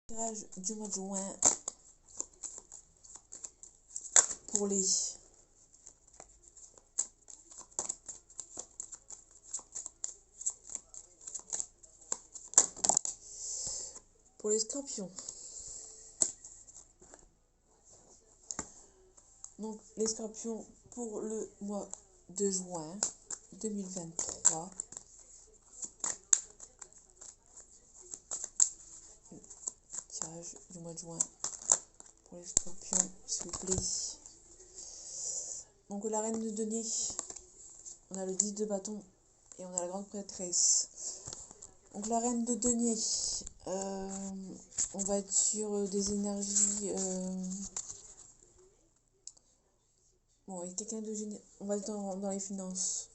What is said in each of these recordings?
Tirage du mois de juin pour les scorpions. Donc les scorpions pour le mois de juin 2023. Tirage du mois de juin pour les scorpions, s'il vous plaît. Donc la reine de denier, on a le 10 de bâton et on a la grande prêtresse. Donc la reine de denier, on va être sur des énergies... Bon, il y a quelqu'un de généreux. On va être dans les finances.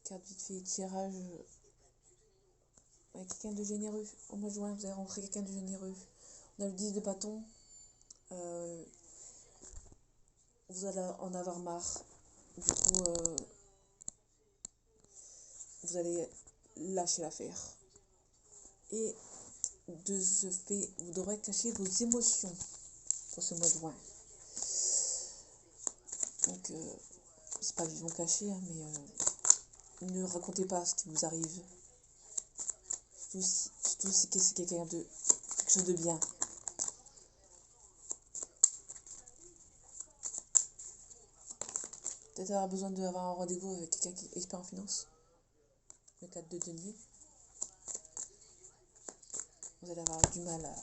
Carte vite fait, tirage. Ouais, quelqu'un de généreux. Au mois de juin, vous allez rentrer quelqu'un de généreux. On a le 10 de bâton. Vous allez en avoir marre. Du coup, vous allez lâcher l'affaire. Et de ce fait, vous devrez cacher vos émotions pour ce mois de juin. Donc, c'est pas vivement caché, hein, mais ne racontez pas ce qui vous arrive. Surtout si c'est quelqu'un de quelque chose de bien. Peut-être avoir besoin d'avoir un rendez-vous avec quelqu'un qui est expert en finance. Le 4 de denier. Vous allez avoir du mal à...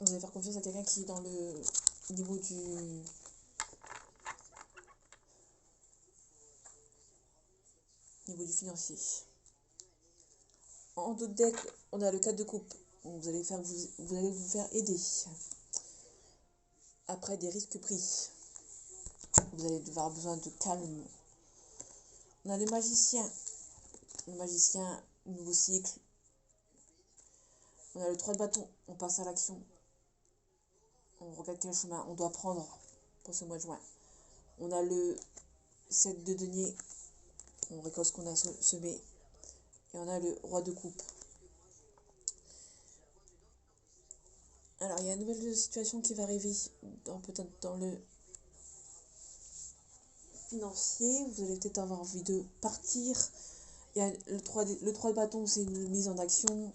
Vous allez faire confiance à quelqu'un qui est dans le niveau du financier. En d'autres decks, on a le 4 de coupe. Donc vous allez vous faire aider. Après des risques pris. Vous allez avoir besoin de calme. On a le magicien. Le magicien, nouveau cycle. On a le 3 de bâton. On passe à l'action. On regarde quel chemin on doit prendre pour ce mois de juin. On a le 7 de denier. On récolte ce qu'on a semé. Et on a le roi de coupe. Alors, il y a une nouvelle situation qui va arriver peut-être dans le financier. Vous allez peut-être avoir envie de partir. Il y a le 3 de bâton, c'est une mise en action.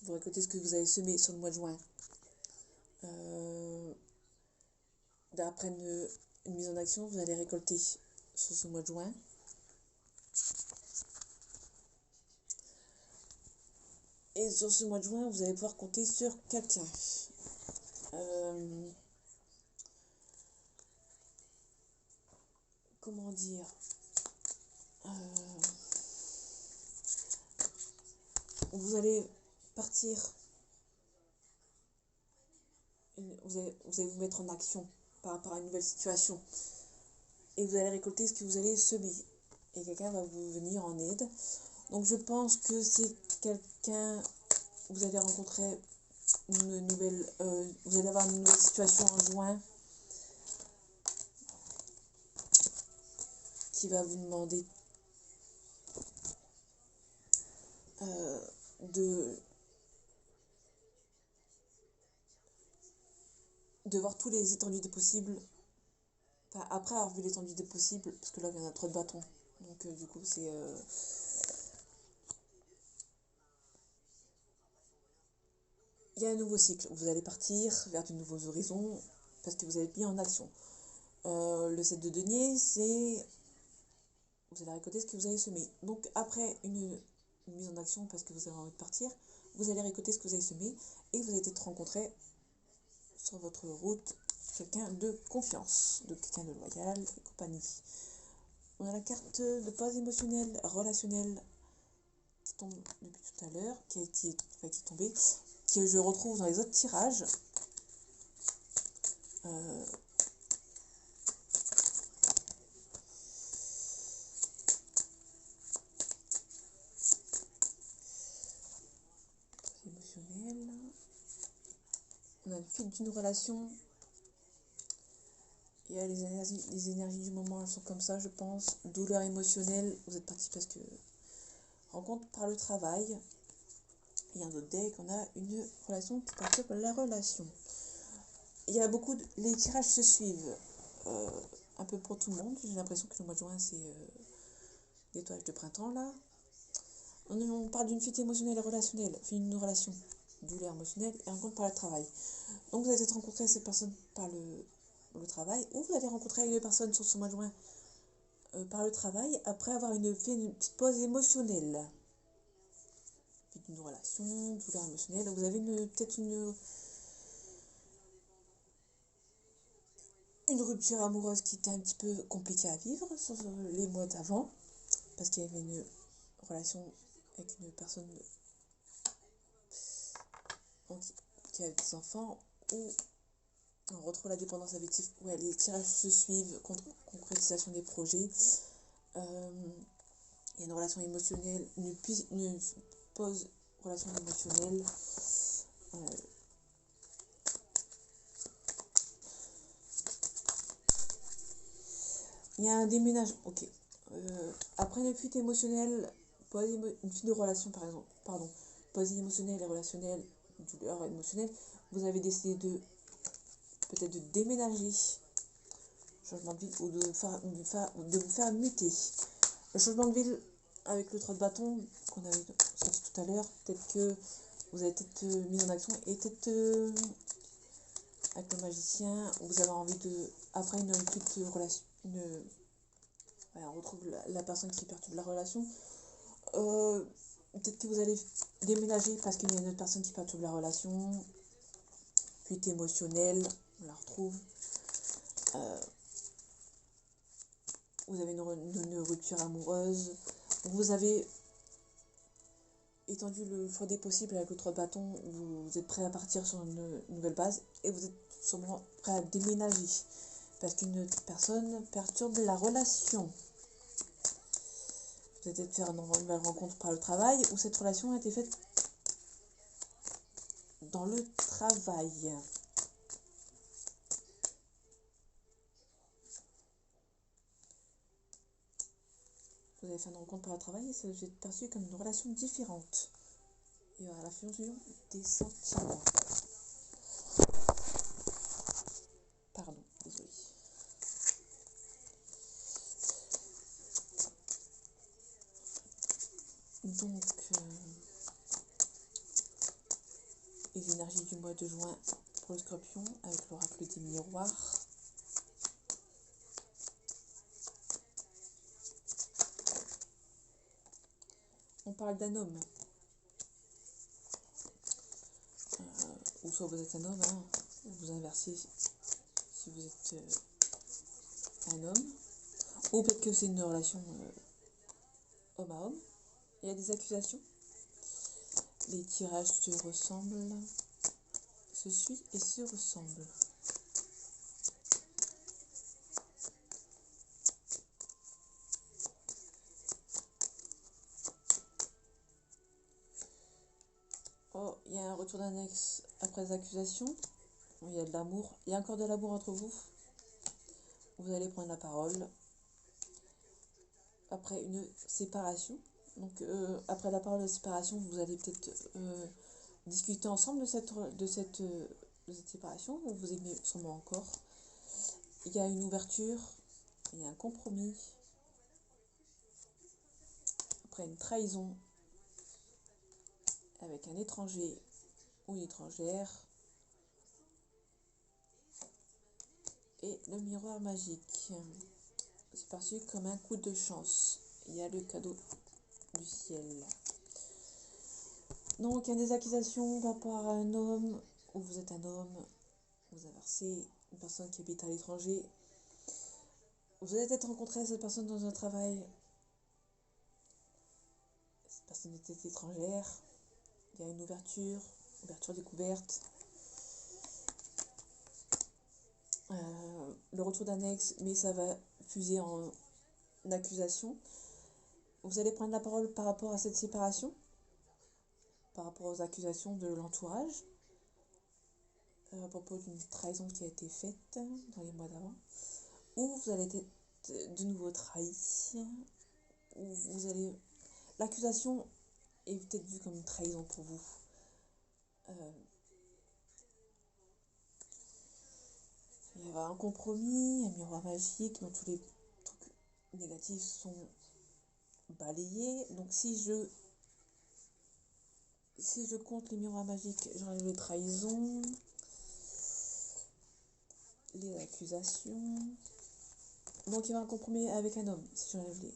Vous récoltez ce que vous avez semé sur le mois de juin. D'après une mise en action, vous allez récolter sur ce mois de juin. Et sur ce mois de juin, vous allez pouvoir compter sur quelqu'un. Comment dire, vous allez partir, vous allez vous mettre en action par rapport à une nouvelle situation. Et vous allez récolter ce que vous allez semer. Et quelqu'un va vous venir en aide. Donc je pense que c'est quelqu'un, vous allez rencontrer une nouvelle, vous allez avoir une nouvelle situation en juin qui va vous demander de voir tous les étendues des possibles. Enfin, après avoir vu l'étendue des possibles, parce que là il y en a trop de bâtons. Donc du coup c'est... il y a un nouveau cycle. Vous allez partir vers de nouveaux horizons parce que vous avez mis en action. Le 7 de denier, c'est... Vous allez récolter ce que vous avez semé. Donc après une mise en action parce que vous avez envie de partir, vous allez récolter ce que vous avez semé et vous allez peut-être rencontrer sur votre route quelqu'un de confiance, de quelqu'un de loyal et compagnie. On a la carte de pause émotionnelle, relationnelle qui tombe depuis tout à l'heure, qui est tombée, que je retrouve dans les autres tirages. émotionnel. On a une fuite d'une relation. Il y a les énergies du moment, elles sont comme ça, je pense. Douleur émotionnelle, vous êtes parti parce que rencontre par le travail. Et un autre deck, on a une relation qui participe à la relation. Il y a beaucoup de... Les tirages se suivent un peu pour tout le monde. J'ai l'impression que le mois de juin, c'est l'étoile de printemps, là. On parle d'une fuite émotionnelle et relationnelle, une relation, douleur émotionnelle et rencontre par le travail. Donc vous allez peut-être rencontrer cette personne par le travail, ou vous allez rencontrer une personne sur ce mois de juin par le travail, après avoir fait une petite pause émotionnelle. Fuite d'une relation, douleur émotionnelle, donc vous avez peut-être une rupture amoureuse qui était un petit peu compliquée à vivre sur les mois d'avant, parce qu'il y avait une relation avec une personne qui a des enfants, ou on retrouve la dépendance affective. Ouais, les tirages se suivent, concrétisation des projets. Il y a une relation émotionnelle, une pause relation émotionnelle. Il y a un déménagement. Ok. Après une fuite émotionnelle, une fuite de relation par exemple, pardon, pause émotionnelle et relationnelle, douleur émotionnelle, vous avez décidé peut-être de déménager, changement de ville, ou de vous faire muter. Le changement de ville avec le 3 de bâton qu'on avait sorti tout à l'heure, peut-être que vous avez peut-être mis en action, et peut-être avec le magicien, vous avez envie de, après une fuite relation, on retrouve la personne qui perturbe la relation. Peut-être que vous allez déménager parce qu'il y a une autre personne qui perturbe la relation. Fuite émotionnelle, on la retrouve. Vous avez une rupture amoureuse. Vous avez étendu le choix des possibles avec le 3 de bâton. Vous êtes prêt à partir sur une nouvelle base et vous êtes sûrement prêt à déménager parce qu'une personne perturbe la relation. Vous allez peut-être faire une nouvelle rencontre par le travail, ou cette relation a été faite dans le travail. Vous allez faire une rencontre par le travail et ça va être perçu comme une relation différente. Il y aura la fusion des sentiments. Pardon, désolé. Donc, les énergies du mois de juin pour le Scorpion avec l'oracle des miroirs. On parle d'un homme. Ou soit vous êtes un homme, hein, ou vous inversez si vous êtes un homme. Ou peut-être que c'est une relation homme à homme. Il y a des accusations. Les tirages se ressemblent, se suivent et se ressemblent. Oh, il y a un retour d'un ex après les accusations. Il y a de l'amour. Il y a encore de l'amour entre vous. Vous allez prendre la parole. Après une séparation. Donc, après la parole de séparation, vous allez peut-être discuter ensemble de cette séparation. Vous vous aimez sûrement encore. Il y a une ouverture. Il y a un compromis. Après une trahison avec un étranger ou une étrangère. Et le miroir magique. C'est perçu comme un coup de chance. Il y a le cadeau du ciel. Donc, il y a des accusations par rapport à un homme, ou vous êtes un homme, vous inversez une personne qui habite à l'étranger. Vous allez peut-être rencontrer cette personne dans un travail. Cette personne était étrangère. Il y a une ouverture découverte. Le retour d'un ex, mais ça va fuser en accusation. Vous allez prendre la parole par rapport à cette séparation. par rapport aux accusations de l'entourage à propos d'une trahison qui a été faite dans les mois d'avant, ou vous allez être de nouveau trahi, ou vous allez... L'accusation est peut-être vue comme une trahison pour vous. Il y aura un compromis, un miroir magique dont tous les trucs négatifs sont balayés. Donc si je compte les miroirs magiques, j'enlève les trahisons, les accusations. Donc il y aura un compromis avec un homme, si j'enlève les...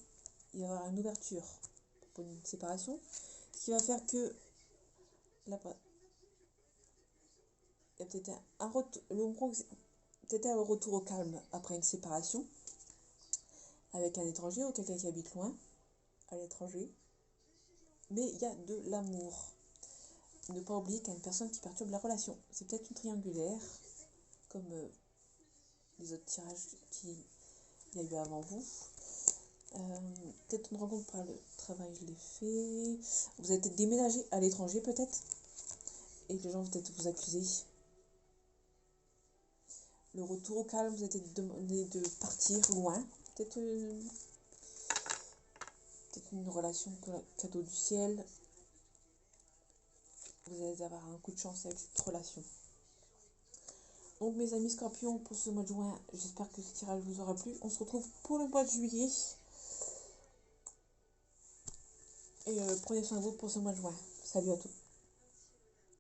Il y aura une ouverture pour une séparation, ce qui va faire que là, il y a peut-être un retour, peut-être un retour au calme après une séparation avec un étranger ou quelqu'un qui habite loin à l'étranger. Mais il y a de l'amour. Ne pas oublier qu'il y a une personne qui perturbe la relation. C'est peut-être une triangulaire, comme les autres tirages qu'il y a eu avant vous. Peut-être une rencontre par le travail, je l'ai fait. Vous avez peut-être déménagé à l'étranger, peut-être. Et les gens vont peut-être vous accuser. Le retour au calme, vous avez peut-être demandé de partir loin. Peut-être une relation cadeau du ciel. Vous allez avoir un coup de chance avec cette relation. Donc mes amis scorpions, pour ce mois de juin, j'espère que ce tirage vous aura plu. On se retrouve pour le mois de juillet. Et prenez soin de vous pour ce mois de juin. Salut à tous.